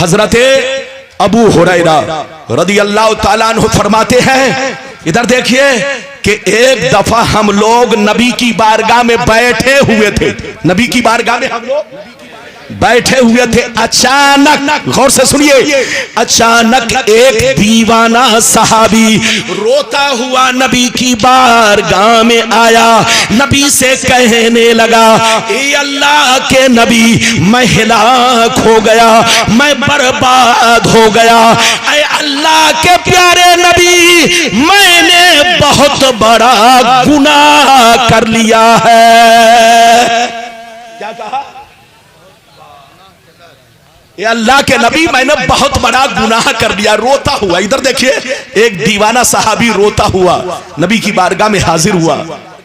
हजरत अबू हुरैरा रदियल्लाहु ताला अन्हु फरमाते हैं, इधर देखिए कि एक दफा हम लोग नबी की बारगाह में बैठे हुए थे, नबी की बारगाह में हम लोग बैठे हुए थे। अचानक, गौर से सुनिए, अचानक एक दीवाना सहाबी रोता हुआ नबी की बारगाह में आया। नबी से कहने लगा, ए अल्लाह के नबी, मैं हिलाक हो गया, मैं बर्बाद हो गया। ए अल्लाह के प्यारे नबी, मैंने बहुत बड़ा गुनाह कर लिया है। क्या कहा? ये अल्लाह के नबी, मैंने बहुत बड़ा गुनाह कर लिया, रोता हुआ। इधर देखिए, एक दीवाना सहाबी रोता हुआ नबी की बारगाह में हाजिर हुआ।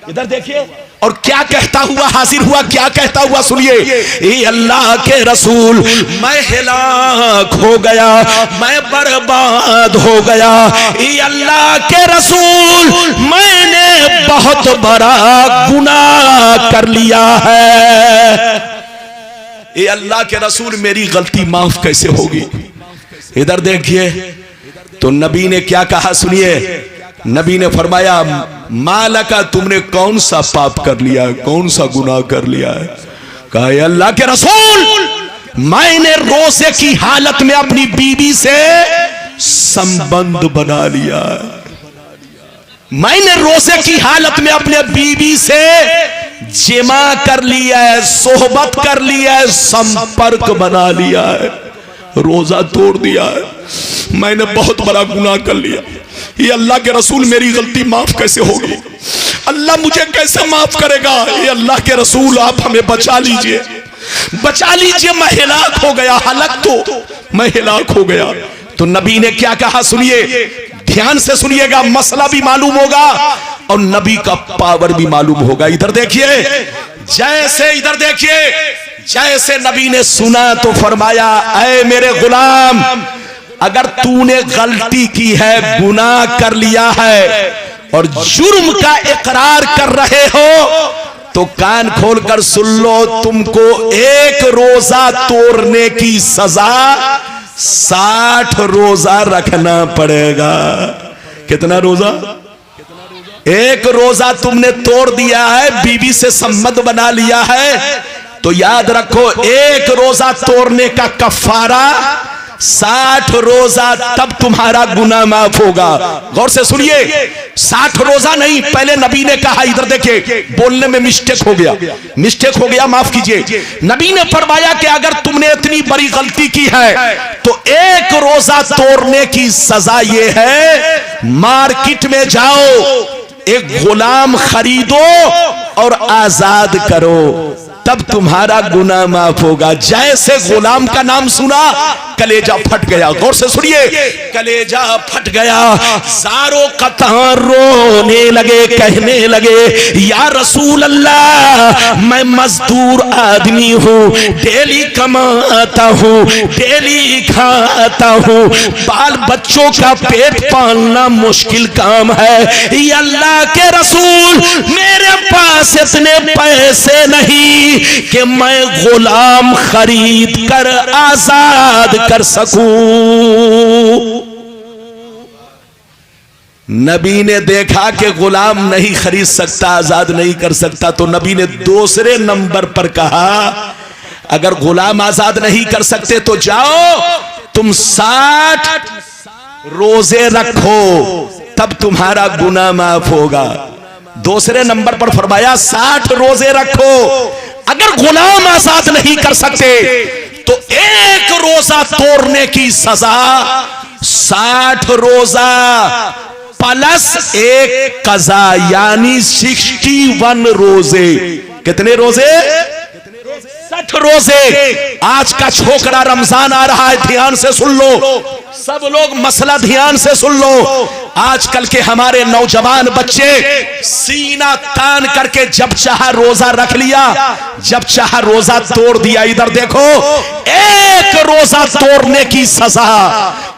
इधर देखिए, और क्या कहता हुआ हाजिर हुआ, क्या कहता हुआ सुनिए, ये अल्लाह के रसूल, मैं हिलाक हो गया, मैं बर्बाद हो गया। ये अल्लाह के रसूल, मैंने बहुत बड़ा गुनाह कर लिया है। ये अल्लाह के रसूल, मेरी गलती माफ कैसे होगी? इधर देखिए, तो नबी ने क्या कहा सुनिए। नबी ने फरमाया, मालका, तुमने कौन सा पाप कर लिया है, कौन सा गुनाह कर लिया है? कहा, अल्लाह के रसूल, मैंने रोजे की हालत में अपनी बीवी से संबंध बना लिया। मैंने रोजे की हालत में अपने बीवी से जिमा कर लिया है, सोहबत कर लिया है, संपर्क बना लिया है, रोजा तोड़ दिया है। मैंने बहुत बड़ा गुनाह कर लिया। ये अल्लाह के रसूल, मेरी गलती माफ कैसे होगी? अल्लाह मुझे कैसे माफ करेगा? ये अल्लाह के रसूल, आप हमें बचा लीजिए, बचा लीजिए, मैं हिलाक हो गया, हलक तो मैं हिलाक हो गया। तो नबी ने क्या कहा सुनिए, ध्यान से सुनिएगा, मसला भी मालूम होगा और नबी का पावर भी मालूम होगा। इधर देखिए, जैसे इधर देखिए, जैसे नबी ने सुना तो फरमाया, ऐ मेरे गुलाम, अगर तूने गलती की है, गुनाह कर लिया है और जुर्म का इकरार कर रहे हो, तो कान खोलकर सुन लो, तुमको एक रोजा तोड़ने की सजा 60 रोजा रखना पड़ेगा। कितना रोजा? एक रोजा तुमने तोड़ दिया है, बीवी से संबंध बना लिया है, तो याद रखो, एक रोजा तोड़ने का कफारा 60 रोजा, तब तुम्हारा गुनाह माफ होगा। गौर से सुनिए, 60 रोजा नहीं, पहले नबी ने कहा, इधर देखिए, बोलने में मिस्टेक हो गया, माफ कीजिए। नबी ने फरमाया कि अगर तुमने इतनी बड़ी गलती की है तो एक रोजा तोड़ने की सजा ये है, मार्केट में जाओ, एक गुलाम खरीदो और आजाद करो, तब तुम्हारा गुनाह माफ होगा। जैसे गुलाम का नाम सुना, कलेजा फट गया। गौर से सुनिए, कलेजा फट गया। सारों कतार रोने लगे, कहने लगे, या रसूल अल्लाह, मैं मजदूर आदमी हूँ, डेली कमाता हूँ, डेली खाता हूँ, बाल बच्चों का पेट पालना मुश्किल काम है। या अल्लाह के रसूल, मेरे पास इतने पैसे नहीं कि मैं गुलाम खरीद कर आजाद कर सकूं। नबी ने देखा कि गुलाम नहीं खरीद सकता, आजाद नहीं कर सकता, तो नबी ने दूसरे नंबर पर कहा, अगर गुलाम आजाद नहीं कर सकते तो जाओ, तुम 60 रोजे रखो, तब तुम्हारा गुनाह माफ होगा। दूसरे नंबर पर फरमाया, 60 रोजे रखो, अगर गुलाम आजाद नहीं कर सकते तो एक रोजा तोड़ने की सजा 60 रोजा प्लस एक कज़ा, यानी 61 रोजे। कितने रोजे? 60 रोजे। आज का छोकरा रमजान आ रहा है, ध्यान से सुन लो, सब लोग मसला ध्यान से सुन लो। आजकल के हमारे नौजवान बच्चे सीना तान करके जब चाहा रोजा रख लिया, जब चाहा रोजा तोड़ दिया। इधर देखो, एक रोजा तोड़ने की सजा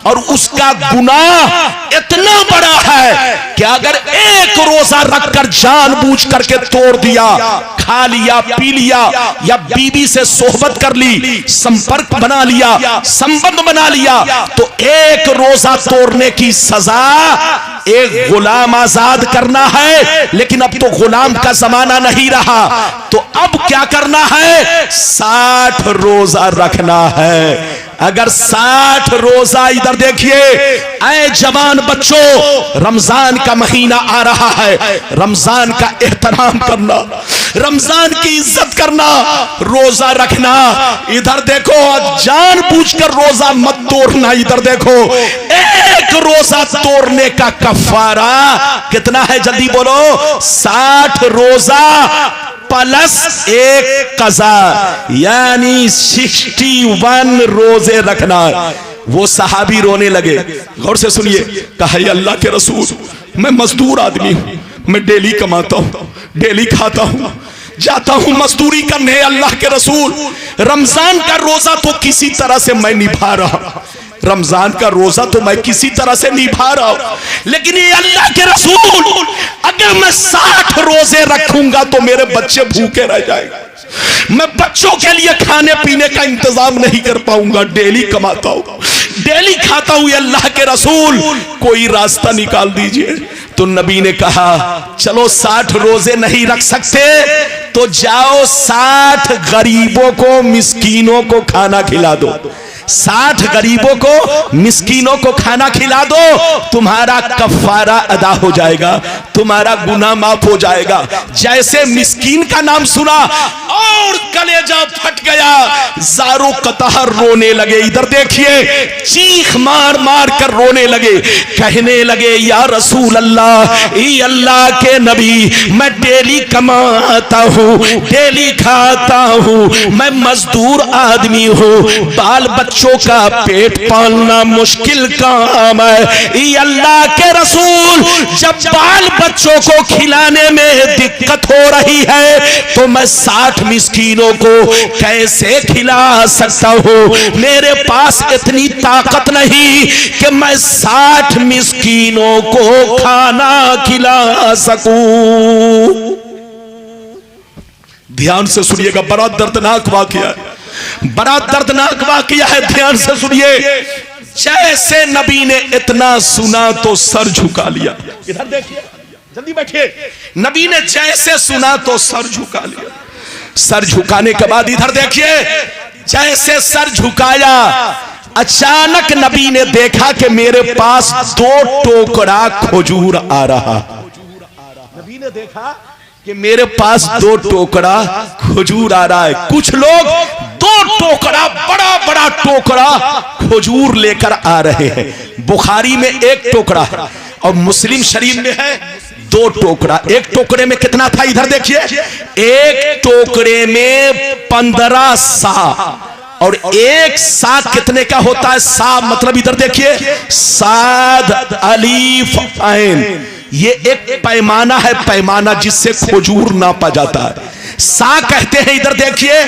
और उसका गुनाह इतना बड़ा है कि अगर एक रोजा रखकर जानबूझ करके तोड़ दिया, खा लिया, पी लिया, या बीबी से सोहबत कर ली, संपर्क बना लिया, संबंध बना लिया, तो एक रोजा तोड़ने की सजा एक गुलाम आजाद करना है। लेकिन अब तो गुलाम का जमाना नहीं रहा, तो अब क्या करना है? 60 रोजा रखना है। अगर 60 रोजा, इधर देखिए ऐ जवान बच्चों, रमजान का महीना आ रहा है, रमजान का एहतराम करना, रमजान की इज्जत करना, रोजा रखना। इधर देखो, जानबूझकर रोजा मत तोड़ना। इधर देखो, एक रोजा तोड़ने का कफारा कितना है? जल्दी बोलो। 60 रोजा प्लस एक कज़ा, यानी 61 रोजे रखना। वो सहाबी रोने लगे। गौर से सुनिए, कहा अल्लाह के रसूल, मैं मजदूर आदमी हूं, मैं डेली कमाता हूं, डेली खाता हूं, जाता हूं मजदूरी करने। अल्लाह के रसूल, रमजान का रोजा तो किसी तरह से मैं निभा रहा, रमजान का रोजा तो मैं किसी तरह से निभा रहा हूं, लेकिन ये अल्लाह के रसूल, अगर मैं 60 रोजे रखूंगा तो मेरे बच्चे भूखे रह जाएंगे, मैं बच्चों के लिए खाने पीने का इंतजाम नहीं कर पाऊंगा। डेली कमाता हूं, डेली खाता हूं, अल्लाह के रसूल कोई रास्ता निकाल दीजिए। तो नबी ने कहा, चलो 60 रोजे नहीं रख सकते तो जाओ 60 गरीबों को, मिस्कीनों को खाना खिला दो। 60 गरीबों को, मिस्कीनों को खाना खिला दो, तुम्हारा कफारा अदा हो जाएगा, तुम्हारा गुनाह माफ हो जाएगा। जैसे मिस्कीन का नाम सुना और कलेजा फट गया, ज़ारो कतहर रोने लगे। इधर देखिए, चीख मार मार कर रोने लगे, कहने लगे, या रसूल अल्लाह, अल्लाह के नबी, मैं डेली कमाता हूँ, डेली खाता हूँ, मैं मजदूर आदमी हूँ, बाल बच्चों का पेट पालना मुश्किल काम है। ये अल्लाह के रसूल, जब बाल बच्चों को खिलाने में दिक्कत हो रही है तो मैं 60 मिस्कीनों को कैसे खिला सकता हूं? मेरे पास इतनी ताकत नहीं कि मैं 60 मिस्कीनों को खाना खिला सकूं। ध्यान से सुनिएगा, बड़ा दर्दनाक वाकया है, बड़ा दर्दनाक वाकया है, ध्यान से सुनिए। जैसे नबी ने इतना सुना तो सर झुका लिया। इधर देखिए, जल्दी बैठिए। नबी ने जैसे सुना तो सर झुका लिया। सर झुकाने के बाद इधर देखिए, जैसे सर झुकाया, अचानक नबी ने देखा कि मेरे पास 2 टोकरा खजूर आ रहा। नबी ने देखा कि मेरे पास 2 टोकरा खजूर आ रहा है। कुछ लोग 2 टोकरा, बड़ा बड़ा टोकरा खजूर लेकर आ रहे हैं। बुखारी में 1 टोकरा है और मुस्लिम शरीफ में है 2 टोकरा। 1 टोकरे में कितना था? इधर देखिए, 1 टोकरे में 15 सा, और 1 सा कितने का होता है? सा मतलब इधर देखिए, साद अलीफ ऐन, ये एक पैमाना है, पैमाना जिससे खजूर नापा जाता है। सा कहते हैं, इधर देखिए,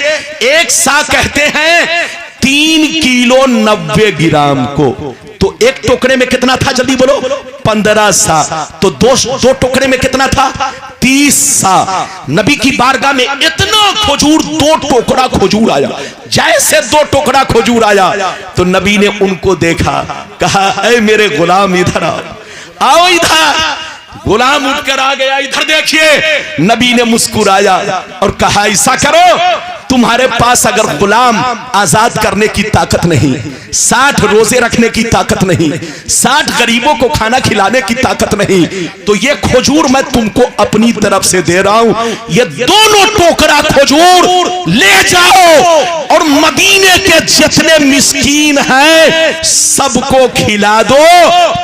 1 सा कहते हैं 3 किलो 90 ग्राम को। तो 1 टोकरे में कितना था? जल्दी बोलो। 15 सा। तो 2 टोकरे में कितना था? 30 सा। नबी की बारगाह में इतना खजूर, 2 टोकरा खजूर आया। जैसे 2 टोकरा खजूर आया तो नबी ने उनको देखा, कहा, ऐ मेरे गुलाम इधर आओ इधर। गुलाम उठकर आ गया। इधर देखिए, नबी ने मुस्कुराया और कहा, ऐसा करो, तुम्हारे पास अगर गुलाम आजाद करने की ताकत नहीं, 60 रोजे रखने की ताकत नहीं, 60 गरीबों को खाना खिलाने की ताकत नहीं, तो ये खजूर मैं तुमको अपनी तरफ से दे रहा हूं। ये दोनों टोकरा खजूर ले जाओ और मदीने के जितने मिस्कीन हैं सबको खिला दो,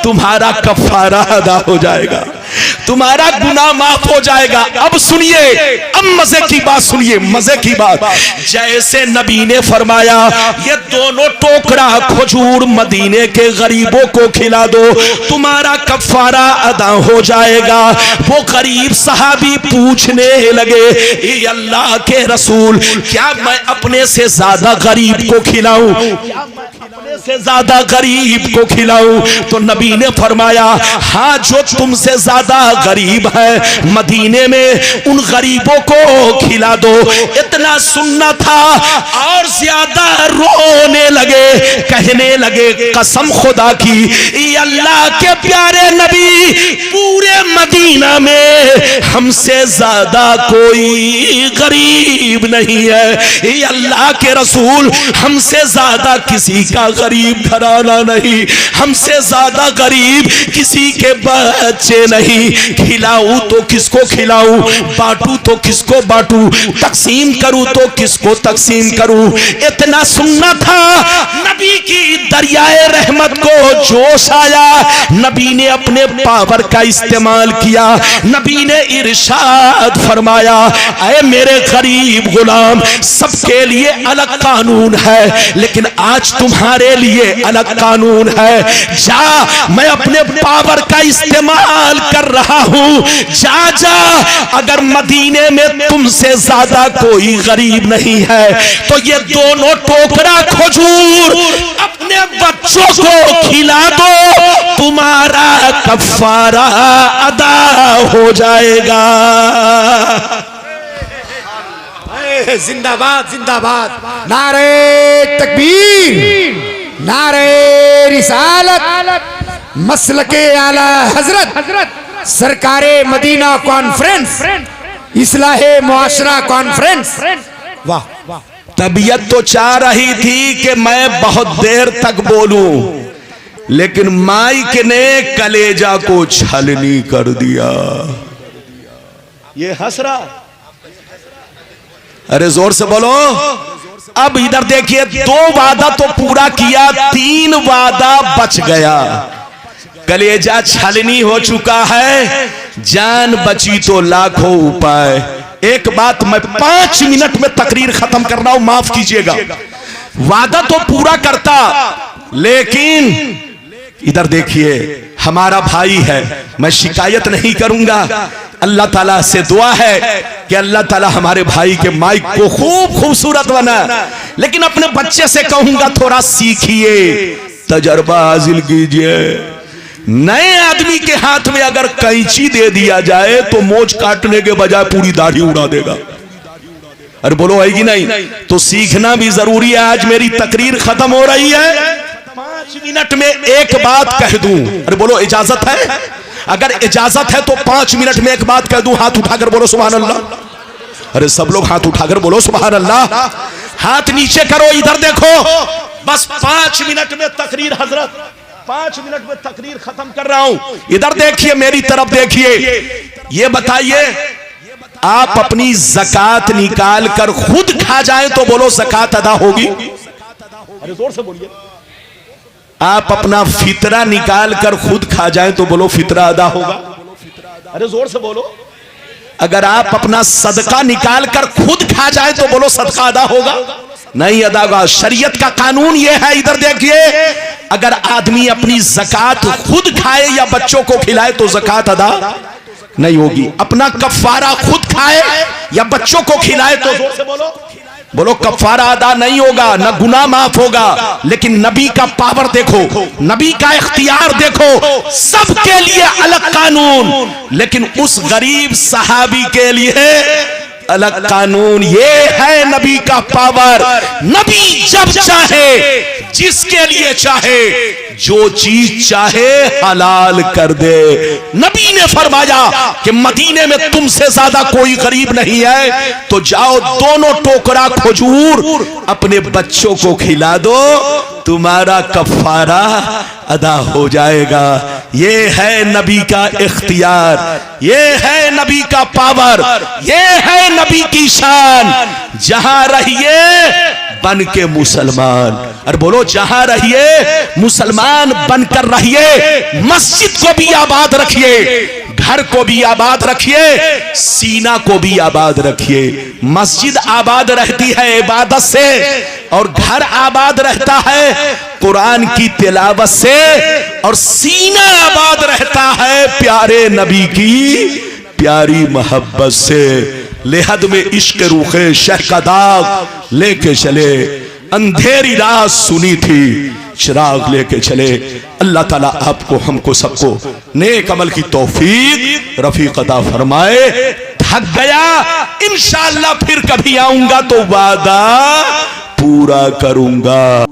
तुम्हारा कफारा अदा हो जाएगा, तुम्हारा गुनाह माफ हो जाएगा। अब सुनिए, अब मजे की बात सुनिए, मजे की बात। जैसे नबी ने फरमाया, ये दोनों टोकरा खजूर मदीने के गरीबों को खिला दो, तुम्हारा कफारा अदा हो जाएगा। वो गरीब सहाबी पूछने लगे, ये अल्लाह के रसूल, क्या मैं अपने से ज्यादा गरीब को खिलाऊं? क्या मैं अपने से ज्यादा गरीब को खिलाऊं? तो नबी ने फरमाया, हाँ, जो तुमसे ज्यादा गरीब है मदीने में उन गरीबों को खिला दो। इतना सुनना था और ज्यादा रोने लगे, कहने लगे कसम खुदा की, ये अल्लाह के प्यारे नबी, पूरे मदीना में हमसे ज्यादा कोई गरीब नहीं है। ये अल्लाह के रसूल, हमसे ज्यादा किसी का गरीब घराना नहीं, हमसे ज्यादा गरीब किसी के बच्चे नहीं। खिलाऊं तो किसको खिलाऊं, बांटू तो किसको बांटू, तकसीम करूं तो किसको तकसीम करूं? इतना सुनना था, नबी की दरियाए रहमत को जोश आया। नबी ने अपने पावर का इस्तेमाल किया। नबी ने इरशाद फरमाया, ऐ मेरे गरीब गुलाम, सबके लिए अलग कानून है, लेकिन आज तुम्हारे लिए अलग कानून है। जा, मैं अपने पावर का इस्तेमाल कर रहा हूं। जा जा, अगर मदीने में तुमसे ज्यादा कोई गरीब नहीं है तो ये दोनों टोकरा खजूर अपने बच्चों को खिला दो, तुम्हारा कफारा अदा हो जाएगा। जिंदाबाद जिंदाबाद, नारे तकबीर, नारे रिसालत, मसलके आला हजरत, सरकारे मदीना कॉन्फ्रेंस, इस्लाहे मुआशरा कॉन्फ्रेंस। वाह वाह। तबीयत तो चाह रही थी कि मैं बहुत देर तक बोलूं, लेकिन माइक ने कलेजा को छलनी कर दिया। ये हंस रहा, अरे जोर से बोलो। अब इधर देखिए, 2 वादा तो पूरा किया, 3 वादा बच गया। कलेजा छलनी हो चुका है, जान बची तो लाखों उपाय। एक बात मैं 5 मिनट में तकरीर खत्म कर रहा हूं, माफ कीजिएगा। वादा तो पूरा करता, लेकिन इधर देखिए, हमारा भाई है, मैं शिकायत नहीं करूंगा। अल्लाह ताला से दुआ है कि अल्लाह ताला हमारे भाई के माइक को खूब खूबसूरत बना, लेकिन अपने बच्चे से कहूंगा थोड़ा सीखिए, तजर्बा हासिल कीजिए। नए आदमी के हाथ में अगर कैंची दे दिया जाए तो मोच काटने के बजाय पूरी दाढ़ी उड़ा देगा। अरे बोलो, है कि नहीं? तो सीखना भी जरूरी है। आज मेरी तकरीर खत्म हो रही है, 5 मिनट में एक बात कह दूं। अरे बोलो, इजाजत है? अगर इजाजत है तो 5 मिनट में एक बात कह दूं। हाथ उठाकर बोलो सुभान अल्लाह। अरे सब लोग हाथ उठाकर बोलो सुभान अल्लाह। हाथ नीचे करो, इधर देखो। बस 5 मिनट में तकरीर हजरत, 5 मिनट में तकरीर खत्म कर रहा हूं। इधर देखिए, मेरी तरफ देखिए। ये बताइए, आप अपनी ज़कात निकाल कर खुद खा जाएं तो बोलो ज़कात अदा होगी? अरे जोर से बोलिए। आप अपना फितरा निकाल कर खुद खा जाएं तो बोलो फितरा अदा होगा? अरे जोर से बोलो। अगर आप अपना सदका निकाल कर खुद खा जाएं तो बोलो सदका अदा होगा? नहीं अदा होगा। शरीयत का कानून यह है, इधर देखिए, अगर आदमी अपनी ज़कात खुद खाए या बच्चों को खिलाए तो ज़कात अदा नहीं होगी। अपना कफ़ारा खुद खाए या बच्चों को खिलाए तो जोर से बोलो, बोलो कफ़ारा अदा नहीं होगा, ना गुनाह माफ होगा। लेकिन नबी का पावर देखो, नबी का इख्तियार देखो, सबके लिए अलग कानून, लेकिन उस गरीब सहाबी के लिए अलग कानून। ये है नबी का पावर। नबी जब चाहे, जिसके लिए चाहे, जो चीज चाहे हलाल कर दे। नबी ने फरमाया कि मदीने में तुमसे ज्यादा कोई गरीब नहीं है, तो जाओ दोनों टोकरा खजूर अपने बच्चों को खिला दो, तुम्हारा कफ़ारा अदा हो जाएगा। ये है नबी का इख्तियार, ये है नबी का पावर, ये है नबी की शान। जहां रहिए बन के मुसलमान, और बोलो जहां रहिए मुसलमान बनकर रहिए। मस्जिद को भी आबाद रखिए, घर को भी आबाद रखिए, सीना को भी आबाद रखिए। मस्जिद आबाद रहती है इबादत से, और घर आबाद रहता है कुरान की तिलावत से, और सीना आबाद रहता है प्यारे नबी की प्यारी मोहब्बत से। लेहद में इश्क रूखे शह का दाग लेके चले, अंधेरी रात सुनी थी, चिराग लेके चले। अल्लाह ताला आपको हमको सबको नेक अमल की तौफीक रफीक अता फरमाए। थक गया, इंशाअल्लाह फिर कभी आऊंगा तो वादा पूरा करूंगा।